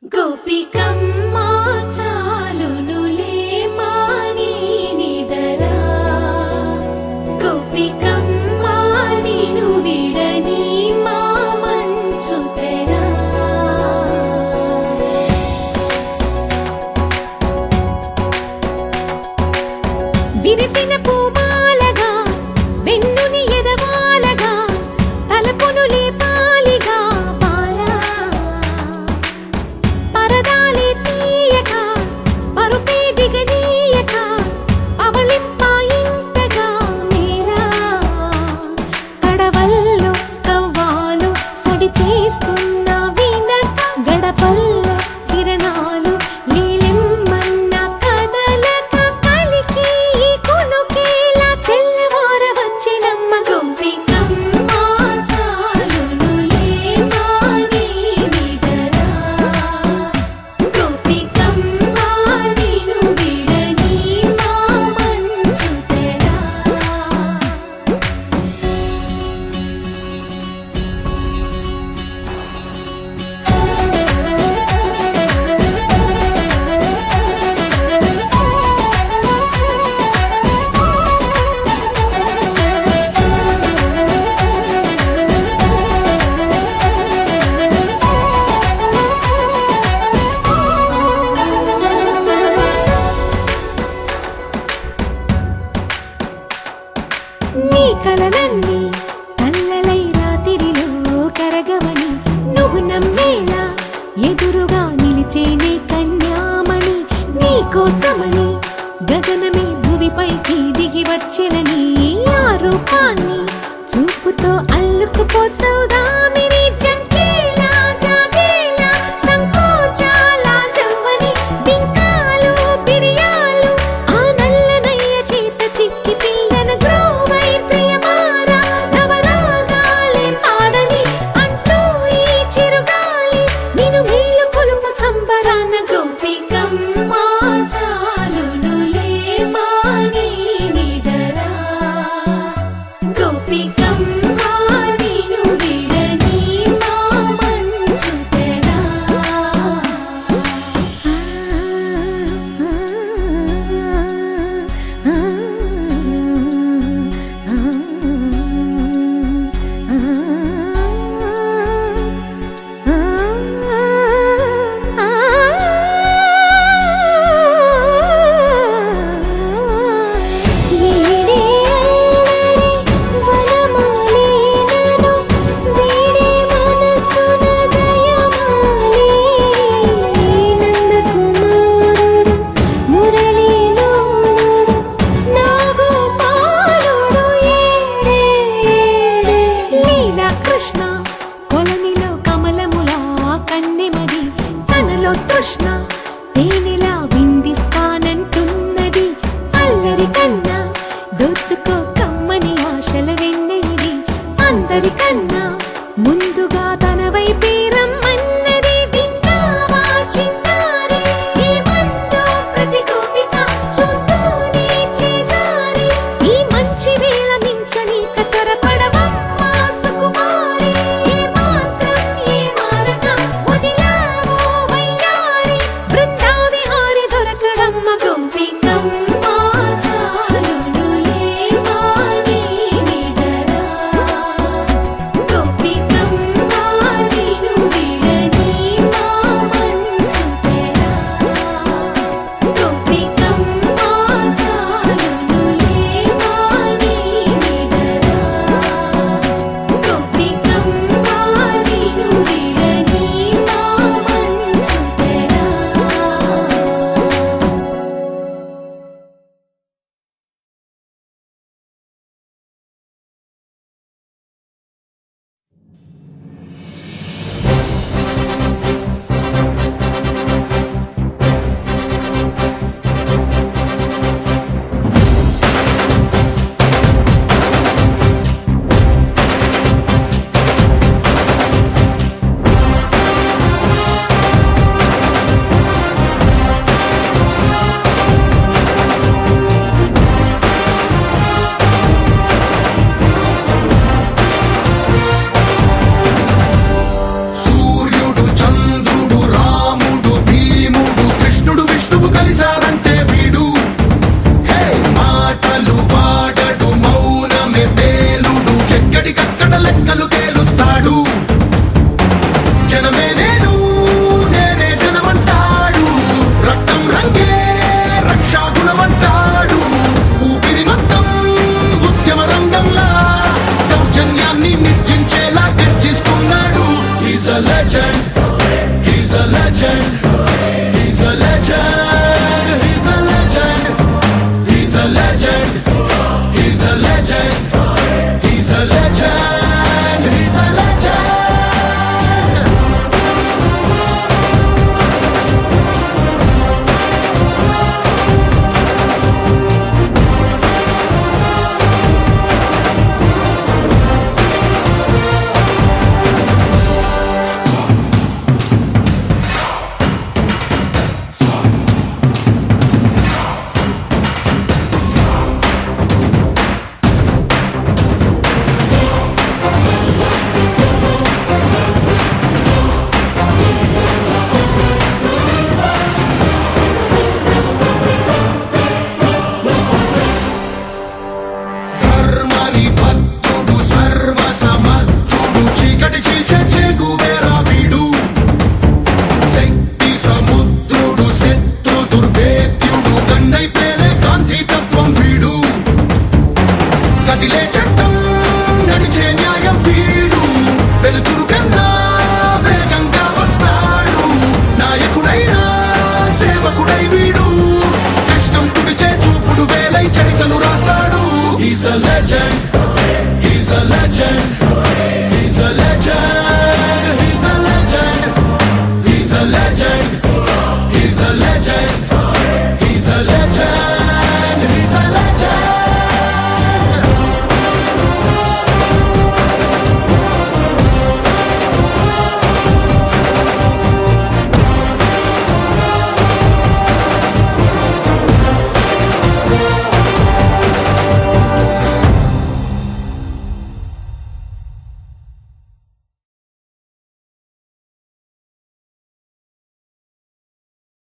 గోపికమ్మా చాలునులే మాని నిదరా గోపికమ్మా నిను విడని మా మంచు తెరా విరిసిన పూమాలగా వెన్నుని ఎదవాలగా తలపును లేపాలిగా బాలా పరదాలే తీయక పరుపే దిగనీయక అవలింపాయింతగా మేరా కడవల్లో కవ్వాలు సడి చేస్తున్న వినక గడపల్లో కిరణాలు లీలిమ్మన్న కదలక కలికి కొనుకేలా తెల్లవార వచ్చినమ్మ గోపికమ్మా చాలునులే మాని నిదరా గోపికమ్మా నిను విడని మా మంచు తెరా నీ కలలన్నీ కల్లలై రాత్రిలో కరగవని నువ్వు నమ్మేలా ఎదురుగా నిలిచేనే కన్యామణి నీ కోసమని గగనమే భూమిపైకి దిగి వచ్చెనని ఆ రూపాన్ని చూపుతో అల్లుకుపోసౌదామిని జంకేలా జాగేలా సంకోచాల జవ్వని బింకాలు బిరియాలు ఆ నల్లనయ్య చేత చిక్కి పిల్లన గ్రోవై ప్రియమారా నవరాగాలే పాడని అంటూ ఈ చిరుగాలి నిన్ను మేలు కొలుపు సంబరాన గోపికమ్మా చాలునులే మాని నిదరా గోపికమ్మా నిను విడని మా మంచు తెరా కృష్ణ కొలనిలో కమలములా కన్నెమది తనలో తృష్ణ